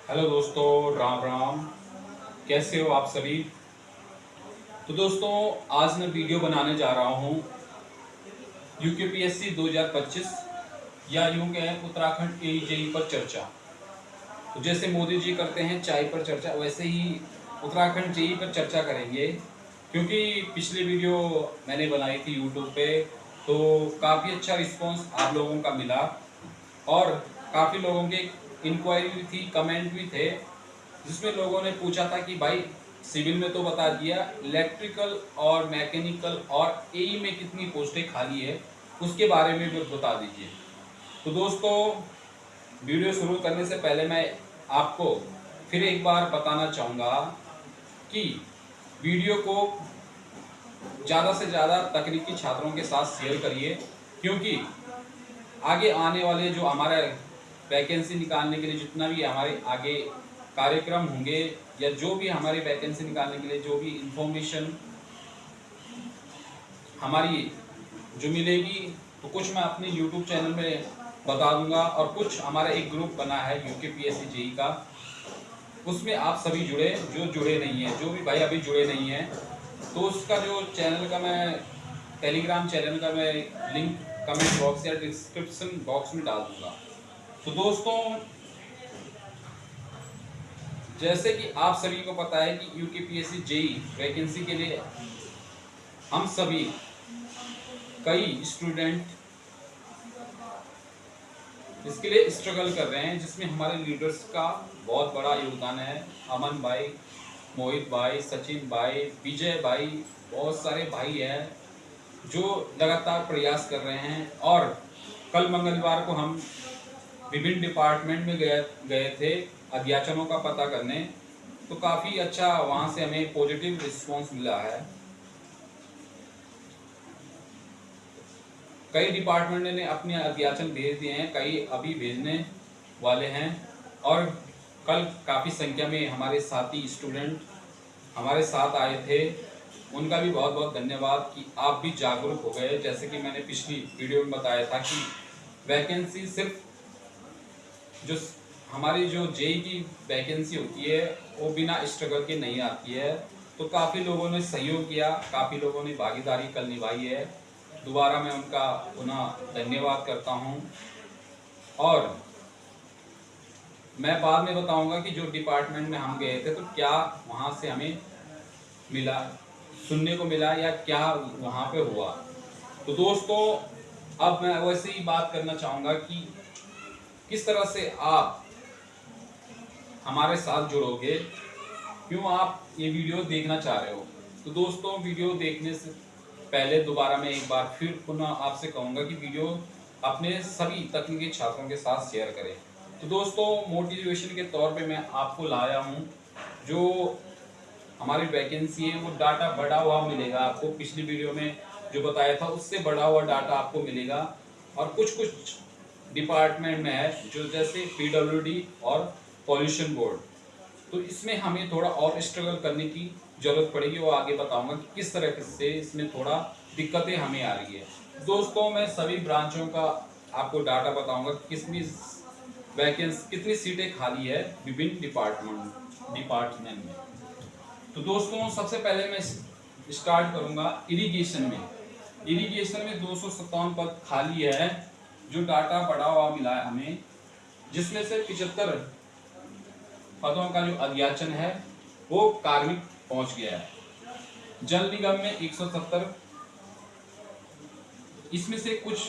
Hello दोस्तों, राम राम। कैसे हो आप सभी? तो दोस्तों, आज मैं वीडियो बनाने जा रहा हूँ यूकेपीएससी 2025 या यूं कहें उत्तराखंड एजेई पर चर्चा। तो जैसे मोदी जी करते हैं चाय पर चर्चा, वैसे ही उत्तराखंड जेई पर चर्चा करेंगे। क्योंकि पिछली वीडियो मैंने बनाई थी यूट्यूब पे, तो काफ़ी अच्छा रिस्पांस आप लोगों का मिला और काफ़ी लोगों के इंक्वायरी भी थी, कमेंट भी थे, जिसमें लोगों ने पूछा था कि भाई सिविल में तो बता दिया, इलेक्ट्रिकल और मैकेनिकल और एई में कितनी पोस्टें खाली है, उसके बारे में भी बता दीजिए। तो दोस्तों, वीडियो शुरू करने से पहले मैं आपको फिर एक बार बताना चाहूँगा कि वीडियो को ज़्यादा से ज़्यादा तकनीकी छात्रों के साथ शेयर करिए, क्योंकि आगे आने वाले जो हमारा वैकेंसी निकालने के लिए जितना भी हमारे आगे कार्यक्रम होंगे, या जो भी हमारी वैकेंसी निकालने के लिए जो भी इंफॉर्मेशन हमारी जो मिलेगी, तो कुछ मैं अपने यूट्यूब चैनल में बता दूंगा और कुछ हमारा एक ग्रुप बना है यूकेपीएससी जेई का, उसमें आप सभी जुड़े, जो जुड़े नहीं हैं, जो भी भाई अभी जुड़े नहीं हैं, तो उसका जो चैनल का मैं टेलीग्राम चैनल का मैं लिंक कमेंट बॉक्स या डिस्क्रिप्शन बॉक्स में डाल दूंगा। तो दोस्तों, जैसे कि आप सभी को पता है कि यूकेपीएससी जेई वैकेंसी के लिए हम सभी कई स्टूडेंट इसके लिए स्ट्रगल कर रहे हैं, जिसमें हमारे लीडर्स का बहुत बड़ा योगदान है। अमन भाई, मोहित भाई, सचिन भाई, विजय भाई, बहुत सारे भाई हैं जो लगातार प्रयास कर रहे हैं। और कल मंगलवार को हम विभिन्न डिपार्टमेंट में गए थे अध्याचनों का पता करने, तो काफ़ी अच्छा वहाँ से हमें पॉजिटिव रिस्पांस मिला है। कई डिपार्टमेंट ने अपने अध्याचन भेज दिए हैं, कई अभी भेजने वाले हैं, और कल काफ़ी संख्या में हमारे साथी स्टूडेंट हमारे साथ आए थे। उनका भी बहुत बहुत धन्यवाद कि आप भी जागरूक हो गए। जैसे कि मैंने पिछली वीडियो में बताया था कि वैकेंसी सिर्फ जो हमारी जो जेई की वैकेंसी होती है वो बिना स्ट्रगल के नहीं आती है। तो काफ़ी लोगों ने सहयोग किया, काफ़ी लोगों ने भागीदारी कल निभाई है। दोबारा मैं उनका पुनः धन्यवाद करता हूं। और मैं बाद में बताऊंगा कि जो डिपार्टमेंट में हम गए थे तो क्या वहां से हमें मिला, सुनने को मिला, या क्या वहां पे हुआ। तो दोस्तों, अब मैं वैसे ही बात करना चाहूँगा कि किस तरह से आप हमारे साथ जुड़ोगे, क्यों आप ये वीडियो देखना चाह रहे हो। तो दोस्तों, वीडियो देखने से पहले दोबारा मैं एक बार फिर पुनः आपसे कहूँगा कि वीडियो अपने सभी तकनीकी छात्रों के साथ शेयर करें। तो दोस्तों, मोटिवेशन के तौर पे मैं आपको लाया हूँ जो हमारी वैकेंसी है, वो डाटा बढ़ा हुआ मिलेगा आपको। पिछली वीडियो में जो बताया था उससे बढ़ा हुआ डाटा आपको मिलेगा। और कुछ कुछ डिपार्टमेंट में है जो जैसे पीडब्ल्यूडी और पॉल्यूशन बोर्ड, तो इसमें हमें थोड़ा और स्ट्रगल करने की जरूरत पड़ेगी। वो आगे बताऊंगा कि किस तरह से इसमें थोड़ा दिक्कतें हमें आ रही है। दोस्तों, मैं सभी ब्रांचों का आपको डाटा बताऊंगा कि कितनी वैकेंसी, कितनी सीटें खाली है विभिन्न डिपार्टमेंट में। तो दोस्तों, सबसे पहले मैं स्टार्ट करूंगा इरिगेशन में। इरिगेशन में 257 पद खाली है, जो डाटा बढ़ा हुआ मिला है हमें, जिसमें से 75 पदों का जो अध्याचन है वो कार्मिक पहुंच गया है। जल निगम में 170, इसमें से कुछ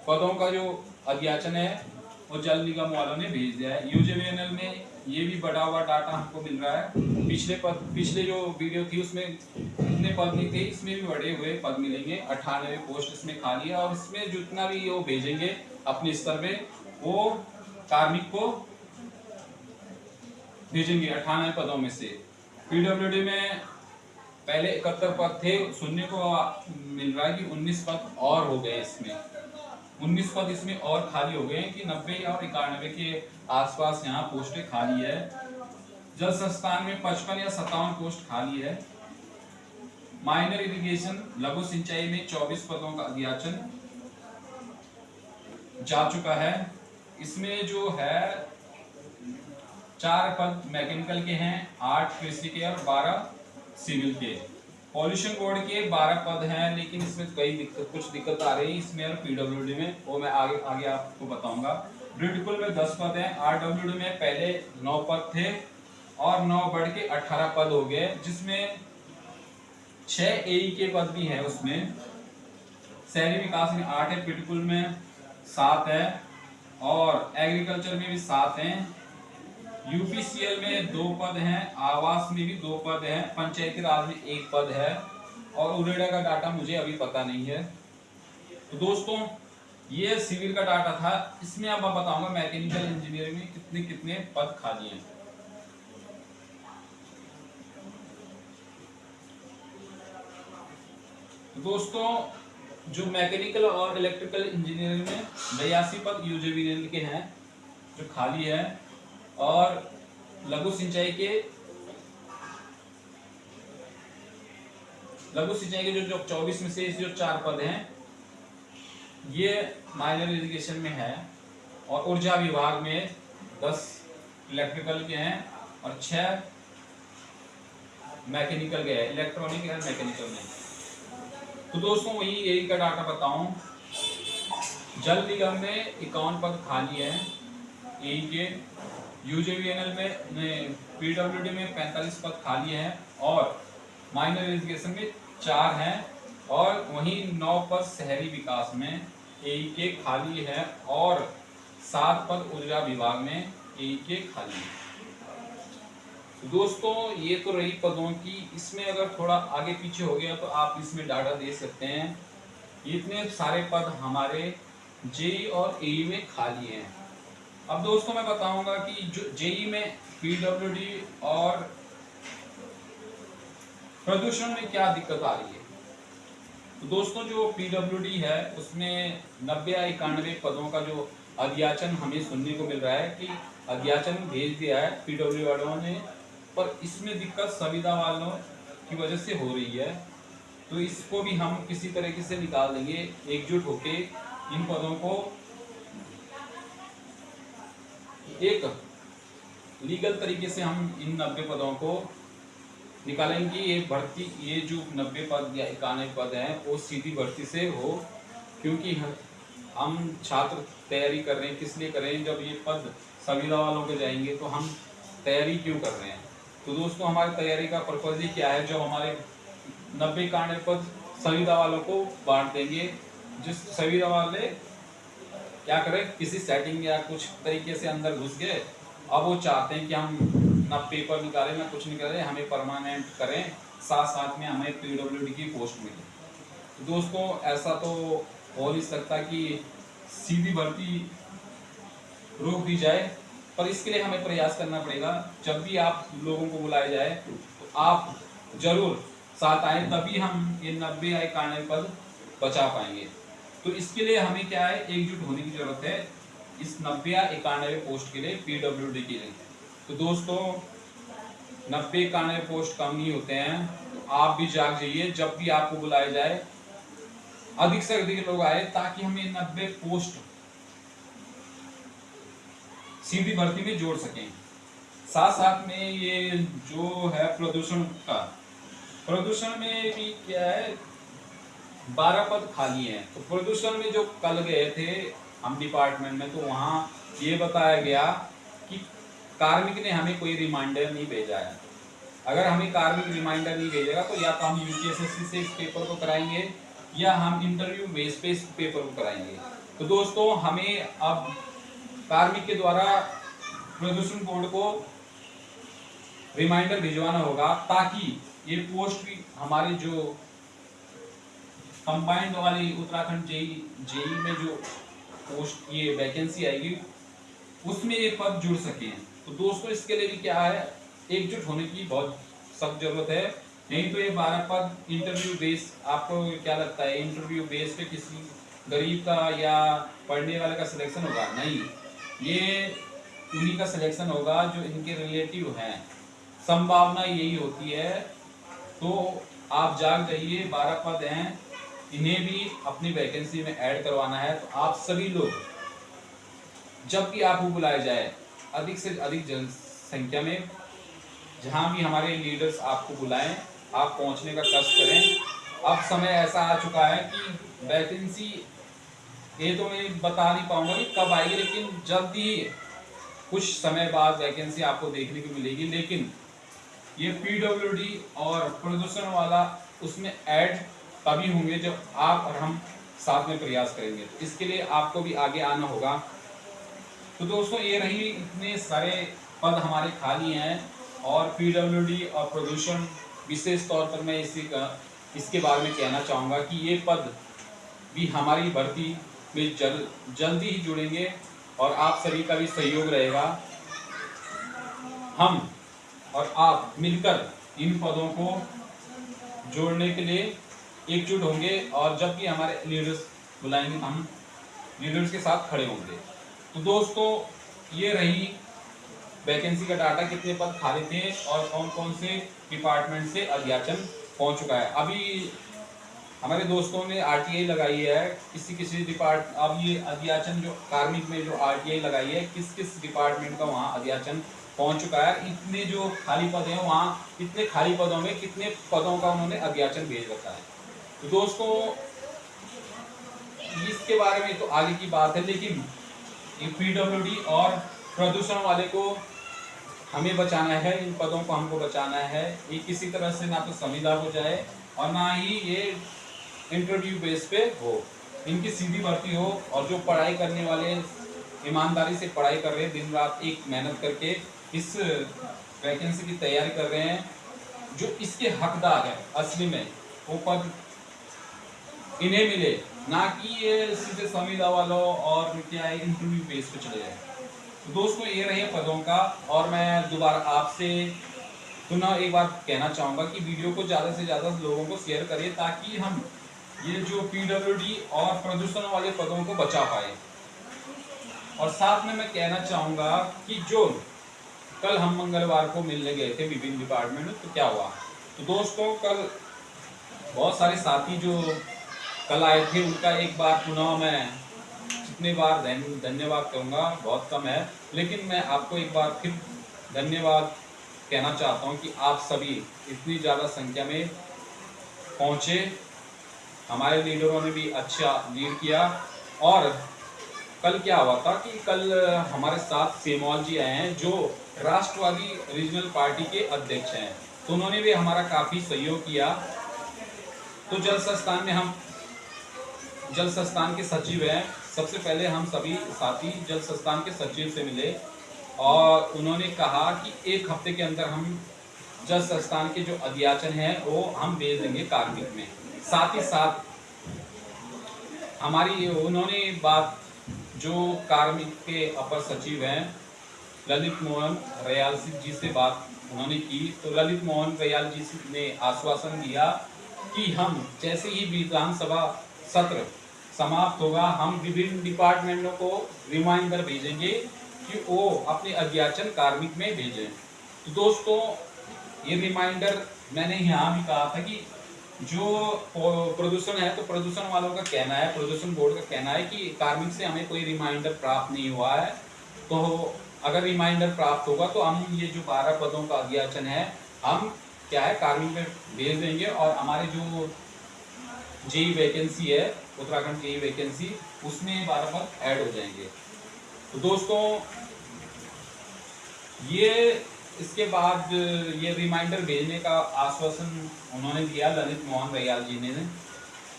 पदों का जो अध्याचन है वो जल निगम वालों ने भेज दिया है। यूजेवीएनएल में ये भी बढ़ा हुआ डाटा हमको मिल रहा है। पिछले जो वीडियो थी उसमें इतने पद नहीं थे, इसमें भी बढ़े हुए पद मिलेंगे। 98 पोस्ट इसमें खाली है, और इसमें जितना भी वो भेजेंगे अपने स्तर पे वो कार्मिक को भेजेंगे 98 पदों में से। पीडब्ल्यूडी में पहले 71 पद थे, सुनने को मिल रहा है कि 19 पद और हो गए इसमें। 19 पद इसमें और खाली हो गए हैं कि 90 और 91 के आसपास यहाँ पोस्टें खाली है। जल संस्थान में 55 या 57 पोस्ट खाली है। माइनर इरिगेशन लघु सिंचाई में 24 पदों का अध्याचन जा चुका है। इसमें जो है 4 पद मैकेनिकल के हैं, 8 कृषि के और 12 सिविल के। पॉल्यूशन बोर्ड के 12 पद हैं, लेकिन इसमें कुछ दिक्कत आ रही है इसमें और पीडब्ल्यूडी में, वो मैं आगे आगे आपको बताऊंगा। ब्यूटीफुल में 10 पद हैं। आरडब्ल्यूडी में पहले 9 पद थे और 9 बढ़ के 18 पद हो गए, जिसमें 6 एई के पद भी हैं उसमें। शहरी विकास में 8 है, ब्यूटीफुल में 7 है और एग्रीकल्चर में भी 7 हैं। यूपीसीएल में 2 पद हैं, आवास में भी 2 पद हैं, पंचायती राज में 1 पद है और उरेडा का डाटा मुझे अभी पता नहीं है। तो दोस्तों ये सिविल का डाटा था। इसमें अब मैं बताऊंगा मैकेनिकल इंजीनियरिंग में कितने कितने पद खाली हैं। तो दोस्तों जो मैकेनिकल और इलेक्ट्रिकल इंजीनियरिंग में 82 पद यूजेवीएनएल के हैं जो खाली है, और लघु सिंचाई के जो 24 में से जो 4 पद हैं ये माइनर इरिगेशन में है, और ऊर्जा विभाग में 10 इलेक्ट्रिकल के हैं और 6 मैकेनिकल के हैं, इलेक्ट्रॉनिक और मैकेनिकल में। तो दोस्तों वही यही का डाटा बताऊं। जल निगम में 51 पद खाली है एई के, यूजेवीएनएल में पीडब्ल्यूडी में 45 पद खाली हैं और माइनर इरिगेशन में 4 हैं, और वहीं 9 पद शहरी विकास में एई के खाली है और 7 पद ऊर्जा विभाग में एई के खाली है। तो दोस्तों ये तो रही पदों की। इसमें अगर थोड़ा आगे पीछे हो गया तो आप इसमें डाटा दे सकते हैं। इतने सारे पद हमारे जेई और एई में खाली हैं। अब दोस्तों मैं बताऊंगा कि जो जेई में पीडब्ल्यूडी और प्रदूषण में क्या दिक्कत आ रही है। तो दोस्तों जो पीडब्ल्यूडी है उसमें 90 या 91 पदों का जो अध्याचन हमें सुनने को मिल रहा है कि अध्याचन भेज दिया है पीडब्ल्यूडी वालों ने, पर इसमें दिक्कत संविदा वालों की वजह से हो रही है। तो इसको भी हम किसी तरीके से निकाल देंगे, एकजुट होके इन पदों को एक लीगल तरीके से हम इन 90 पदों को निकालेंगे। ये भर्ती, ये जो 90 पद या 91 पद हैं वो सीधी भर्ती से हो, क्योंकि हम छात्र तैयारी कर रहे हैं। किस लिए कर रहे हैं? जब ये पद संविदा वालों के जाएंगे तो हम तैयारी क्यों कर रहे हैं? तो दोस्तों हमारी तैयारी का पर्पज ही क्या है, जो हमारे 90-91 पद संविदा वालों को बांट देंगे। जिस संविदा वाले क्या करें, किसी सेटिंग या कुछ तरीके से अंदर घुस गए, अब वो चाहते हैं कि हम ना पेपर निकालें ना कुछ निकालें, हमें परमानेंट करें, साथ साथ में हमें पीडब्ल्यूडी की पोस्ट मिले। तो दोस्तों ऐसा तो हो नहीं सकता कि सीधी भर्ती रोक दी जाए, पर इसके लिए हमें प्रयास करना पड़ेगा। जब भी आप लोगों को बुलाया जाए तो आप जरूर साथ आए, तभी हम ये 90 या 91 पद बचा पाएंगे। तो इसके लिए हमें क्या है, एकजुट होने की जरूरत है इस 90 या 91 पोस्ट के लिए, पीडब्ल्यूडी के लिए। तो दोस्तों 90-91 पोस्ट कम नहीं होते हैं, तो आप भी जाग जाइए। जब भी आपको बुलाया जाए अधिक से अधिक लोग आए, ताकि हम ये 90 पोस्ट सीधी भर्ती में जोड़ सकें। साथ साथ में ये जो है प्रदूषण में भी क्या है, 12 पद खाली हैं। तो प्रदूषण में जो कल गए थे हम डिपार्टमेंट में, तो वहाँ ये बताया गया कि कार्मिक ने हमें कोई रिमाइंडर नहीं भेजा है। अगर हमें कार्मिक रिमाइंडर नहीं भेजेगा तो या तो हम यूपीएसएससी से इस पेपर को कराएंगे या हम इंटरव्यू बेस पे इस पेपर को कराएंगे। तो दोस्तों हमें अब कार्मिक के द्वारा प्रदूषण बोर्ड को रिमाइंडर भिजवाना होगा, ताकि ये पोस्ट भी हमारे जो कंबाइंड वाली उत्तराखंड जेई में जो पोस्ट ये वैकेंसी आएगी उसमें ये पद जुड़ सके। तो दोस्तों इसके लिए भी क्या है, एकजुट होने की बहुत सख्त जरूरत है। नहीं तो ये 12 पद इंटरव्यू बेस, आपको क्या लगता है इंटरव्यू बेस पे किसी गरीब का या पढ़ने वाले का सिलेक्शन होगा? नहीं, ये उन्हीं का सिलेक्शन होगा जो इनके रिलेटिव हैं। संभावना यही होती है। तो आप जाग जाइए, 12 पद हैं, इन्हें भी अपनी वैकेंसी में ऐड करवाना है। तो आप सभी लोग जब भी आपको बुलाया जाए अधिक से अधिक संख्या में जहां भी हमारे लीडर्स आपको बुलाएं, आप पहुंचने का कष्ट करें। अब समय ऐसा आ चुका है कि वैकेंसी ये तो मैं बता नहीं पाऊंगा कि कब आएगी, लेकिन जल्द ही कुछ समय बाद वैकेंसी आपको देखने को मिलेगी। लेकिन ये पीडब्ल्यूडी और प्रदूषण वाला उसमें ऐड तभी होंगे जब आप और हम साथ में प्रयास करेंगे। तो इसके लिए आपको भी आगे आना होगा। तो दोस्तों, ये रही, इतने सारे पद हमारे खाली हैं और पीडब्ल्यूडी और प्रदूषण विशेष तौर पर मैं इसके बारे में कहना चाहूँगा कि ये पद भी हमारी भर्ती में जल्दी ही जुड़ेंगे और आप सभी का भी सहयोग रहेगा। हम और आप मिलकर इन पदों को जोड़ने के लिए एकजुट होंगे और जब भी हमारे लीडर्स बुलाएंगे हम लीडर्स के साथ खड़े होंगे। तो दोस्तों, ये रही वैकेंसी का डाटा, कितने पद खाली थे और कौन कौन से डिपार्टमेंट से अध्याचन पहुंच चुका है। अभी हमारे दोस्तों ने आरटीआई लगाई है, किसी डिपार्ट अब ये अध्याचन जो कार्मिक में जो आरटीआई लगाई है, किस किस डिपार्टमेंट का वहाँ अध्याचन पहुंच चुका है, इतने जो खाली पद हैं वहाँ इतने खाली पदों में कितने पदों का उन्होंने अध्याचन भेज रखा है। तो दोस्तों, इसके बारे में तो आगे की बात है, लेकिन ये पीडब्ल्यूडी और प्रदूषण वाले को हमें बचाना है, इन पदों को हमको बचाना है। ये किसी तरह से ना तो संविदा हो जाए और ना ही ये इंटरव्यू बेस पे हो, इनकी सीधी भर्ती हो। और जो पढ़ाई करने वाले ईमानदारी से पढ़ाई कर रहे हैं, दिन रात एक मेहनत करके इस वैकेंसी की तैयारी कर रहे हैं, जो इसके हकदार है असली में, वो पद इन्हें मिले, ना कि ये सीधे संविदा वालों और क्या इंटरव्यू बेस पे चले जाए। तो दोस्तों, ये रहे पदों का। और मैं दोबारा आपसे पुनः एक बार कहना चाहूँगा कि वीडियो को ज़्यादा से ज़्यादा लोगों को शेयर करिए, ताकि हम ये जो पीडब्ल्यूडी और प्रदूषण वाले पदों को बचा पाए। और साथ में मैं कहना चाहूँगा कि जो कल हम मंगलवार को मिलने गए थे विभिन्न डिपार्टमेंट में, तो क्या हुआ। तो दोस्तों, कल बहुत सारे साथी जो कल आए थे, उनका एक बार पुनः मैं कितने बार धन्यवाद कहूँगा, बहुत कम है, लेकिन मैं आपको एक बार फिर धन्यवाद कहना चाहता हूँ कि आप सभी इतनी ज़्यादा संख्या में पहुँचे। हमारे लीडरों ने भी अच्छा लीड किया। और कल क्या हुआ था कि कल हमारे साथ सेमवाल जी आए हैं, जो राष्ट्रवादी रीजनल पार्टी के अध्यक्ष हैं, तो उन्होंने भी हमारा काफ़ी सहयोग किया। तो जल संस्थान में हम जल संस्थान के सचिव हैं, सबसे पहले हम सभी साथी जल संस्थान के सचिव से मिले और उन्होंने कहा कि एक हफ्ते के अंदर हम जल संस्थान के जो अध्याचन है वो हम भेज देंगे कार्मिक में। साथ ही साथ हमारी उन्होंने बात जो कार्मिक के अपर सचिव हैं ललित मोहन रयाल जी से बात उन्होंने की। तो ललित मोहन रयाल जी ने आश्वासन दिया कि हम जैसे ही विधानसभा सत्र समाप्त होगा, हम विभिन्न डिपार्टमेंटों को रिमाइंडर भेजेंगे कि वो अपने अध्याचन कार्मिक में भेजें। तो दोस्तों, ये रिमाइंडर मैंने यहाँ भी कहा था कि जो प्रदूषण है, तो प्रदूषण वालों का कहना है, प्रदूषण बोर्ड का कहना है कि कार्मिक से हमें कोई रिमाइंडर प्राप्त नहीं हुआ है। तो अगर रिमाइंडर प्राप्त होगा तो हम ये जो 12 पदों का अध्याचन है, हम क्या है कार्मिक में भेज देंगे और हमारे जो जेई वैकेंसी है, उत्तराखंड जेई वैकेंसी, उसमें 12 पद ऐड हो जाएंगे। तो दोस्तों, ये इसके बाद ये रिमाइंडर भेजने का आश्वासन उन्होंने दिया ललित मोहन रयाल जी ने।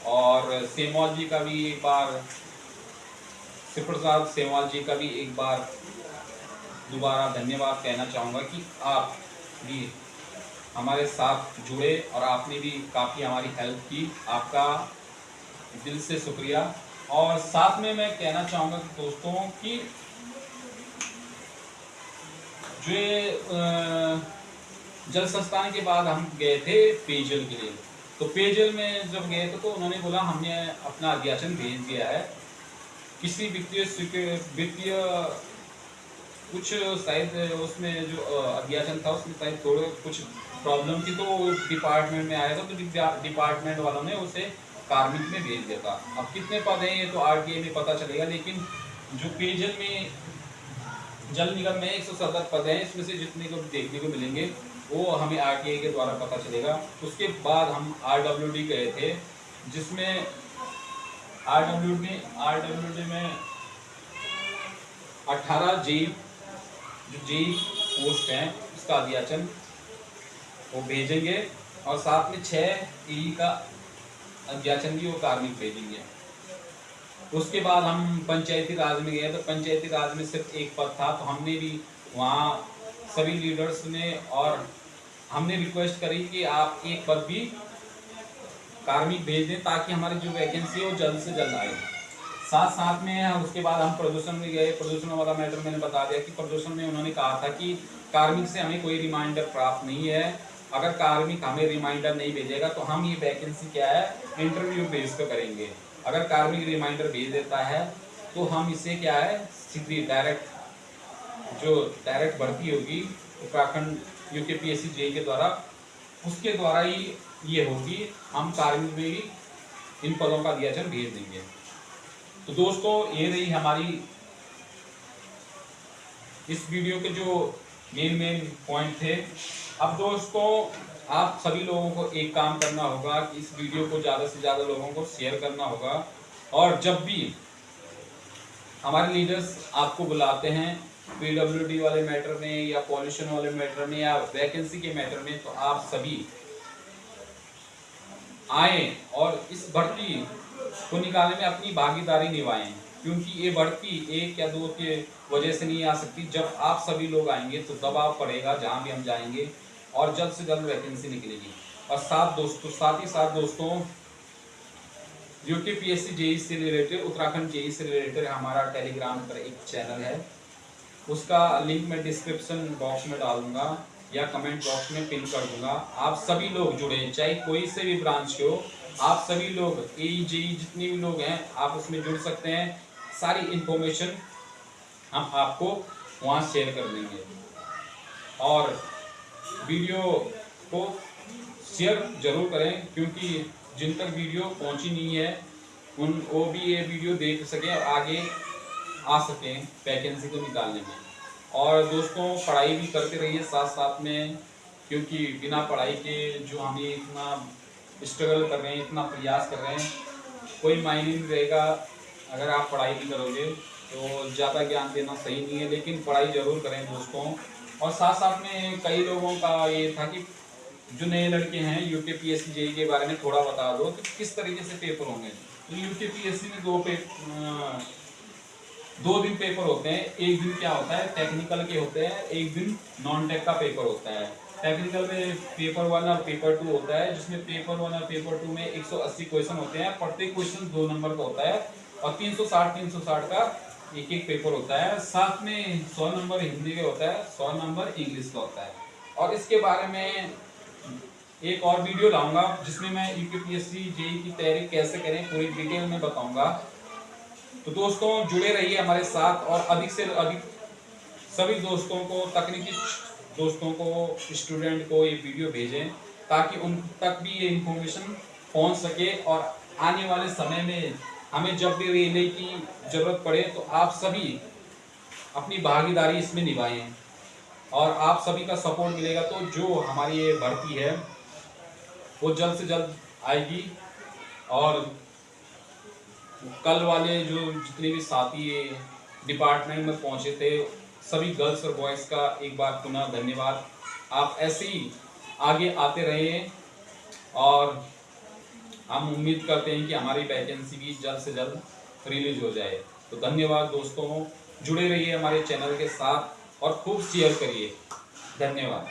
और सेमवाल जी का भी एक बार, शिव प्रसाद सेमवाल जी का भी एक बार दोबारा धन्यवाद कहना चाहूँगा कि आप भी हमारे साथ जुड़े और आपने भी काफ़ी हमारी हेल्प की, आपका दिल से शुक्रिया। और साथ में मैं कहना चाहूँगा कि दोस्तों कि जो जल संस्थान के बाद हम गए थे पेयजल के लिए। तो पेयजल में जब गए थे तो उन्होंने बोला हमने अपना अध्याचन भेज दिया है। किसी वित्तीय कुछ शायद उसमें जो अध्याचन था उसमें शायद थोड़े कुछ प्रॉब्लम थी, तो डिपार्टमेंट में आया था, तो डिपार्टमेंट वालों ने उसे कार्मिक में भेज दिया था। अब कितने पद हैं ये तो आरटीआई में पता चलेगा, लेकिन जो पेयजल में जल निगम में 170 पद हैं, इसमें से जितने को देखने को मिलेंगे वो हमें आरटीआई के द्वारा पता चलेगा। उसके बाद हम आरडब्ल्यूडी गए थे, जिसमें आरडब्ल्यूडी में 18 जेई पोस्ट हैं, उसका अध्याचन वो भेजेंगे और साथ में 6 ई का अध्याचन भी वो कार्मिक भेजेंगे। उसके बाद हम पंचायती राज में गए, तो पंचायती राज में सिर्फ एक पद था, तो हमने भी वहाँ सभी लीडर्स ने और हमने रिक्वेस्ट करी कि आप एक पद भी कार्मिक भेज दें ताकि हमारी जो वैकेंसी है वो जल्द से जल्द आए। साथ में उसके बाद हम प्रदूषण में गए। प्रदूषण वाला मैटर मैंने बता दिया कि प्रदूषण में उन्होंने कहा था कि कार्मिक से हमें कोई रिमाइंडर प्राप्त नहीं है, अगर कार्मिक हमें रिमाइंडर नहीं भेजेगा तो हम ये वैकेंसी क्या है इंटरव्यू बेस पे करेंगे। अगर कार्मिक रिमाइंडर भेज देता है तो हम इसे क्या है सीधी डायरेक्ट भर्ती होगी उत्तराखंड यूकेपीएससी जेई के द्वारा, उसके द्वारा ही ये होगी, हम कार्मिक में भी इन पदों का अध्याचन भेज देंगे। तो दोस्तों ये रही हमारी इस वीडियो के जो मेन पॉइंट थे। अब दोस्तों आप सभी लोगों को एक काम करना होगा कि इस वीडियो को ज़्यादा से ज़्यादा लोगों को शेयर करना होगा, और जब भी हमारे लीडर्स आपको बुलाते हैं पीडब्ल्यूडी वाले मैटर में या पॉल्यूशन वाले मैटर में या वैकेंसी के मैटर में, तो आप सभी आए और इस भर्ती को निकालने में अपनी भागीदारी निभाएं, क्योंकि ये भर्ती 1 या 2 के वजह से नहीं आ सकती। जब आप सभी लोग आएंगे तो दबाव पड़ेगा जहां भी हम जाएंगे और जल्द से जल्द वैकेंसी निकलेगी। और साथ ही साथ दोस्तों यूकेपीएससी जेई से रिलेटेड, उत्तराखंड जेई से रिलेटेड हमारा टेलीग्राम पर एक चैनल है, उसका लिंक मैं डिस्क्रिप्शन बॉक्स में डालूंगा या कमेंट बॉक्स में पिन कर दूंगा। आप सभी लोग जुड़े, चाहे कोई से भी ब्रांच के हो, आप सभी लोग एई जेई जितने भी लोग हैं आप उसमें जुड़ सकते हैं। सारी इंफॉर्मेशन हम आपको वहाँ शेयर कर देंगे, और वीडियो को शेयर जरूर करें, क्योंकि जिन तक वीडियो पहुँची नहीं है वो भी ये वीडियो देख सकें और आगे आ सकें वैकेंसी को निकालने में। और दोस्तों पढ़ाई भी करते रहिए साथ में, क्योंकि बिना पढ़ाई के जो हमें इतना स्ट्रगल कर रहे हैं, इतना प्रयास कर रहे हैं, कोई मायने नहीं रहेगा। अगर आप पढ़ाई नहीं करोगे तो ज़्यादा ज्ञान देना सही नहीं है, लेकिन पढ़ाई ज़रूर करें दोस्तों। और साथ में कई लोगों का ये था कि जो नए लड़के हैं यूकेपीएससी जेई के बारे में थोड़ा बता दो कि किस तरीके से पेपर होंगे। तो यूकेपीएससी में 2 दिन पेपर होते हैं। एक दिन क्या होता है टेक्निकल के होते हैं, एक दिन नॉन टेक का पेपर होता है। टेक्निकल में पेपर 1 और पेपर 2 होता है, जिसमें पेपर 1 और पेपर 2 में 180 क्वेश्चन होते हैं। प्रत्येक क्वेश्चन 2 नंबर का होता है और 360 का एक पेपर होता है। साथ में 100 नंबर हिंदी का होता है, 100 नंबर इंग्लिश का होता है। और इसके बारे में एक और वीडियो लाऊंगा जिसमें मैं यूकेपीएससी जेई की तैयारी कैसे करें पूरी डिटेल में बताऊंगा। तो दोस्तों जुड़े रहिए हमारे साथ, और अधिक से अधिक सभी दोस्तों को, तकनीकी दोस्तों को, स्टूडेंट को ये वीडियो भेजें ताकि उन तक भी ये इन्फॉर्मेशन पहुंच सके। और आने वाले समय में हमें जब भी रिले की ज़रूरत पड़े तो आप सभी अपनी भागीदारी इसमें निभाएं, और आप सभी का सपोर्ट मिलेगा तो जो हमारी ये भर्ती है वो जल्द से जल्द आएगी। और कल वाले जो जितने भी साथी डिपार्टमेंट में पहुंचे थे सभी गर्ल्स और बॉयज़ का एक बार पुनः धन्यवाद। आप ऐसे ही आगे आते रहें, और हम उम्मीद करते हैं कि हमारी वैकेंसी भी जल्द से जल्द रिलीज हो जाए। तो धन्यवाद दोस्तों, जुड़े रहिए हमारे चैनल के साथ और खूब शेयर करिए। धन्यवाद।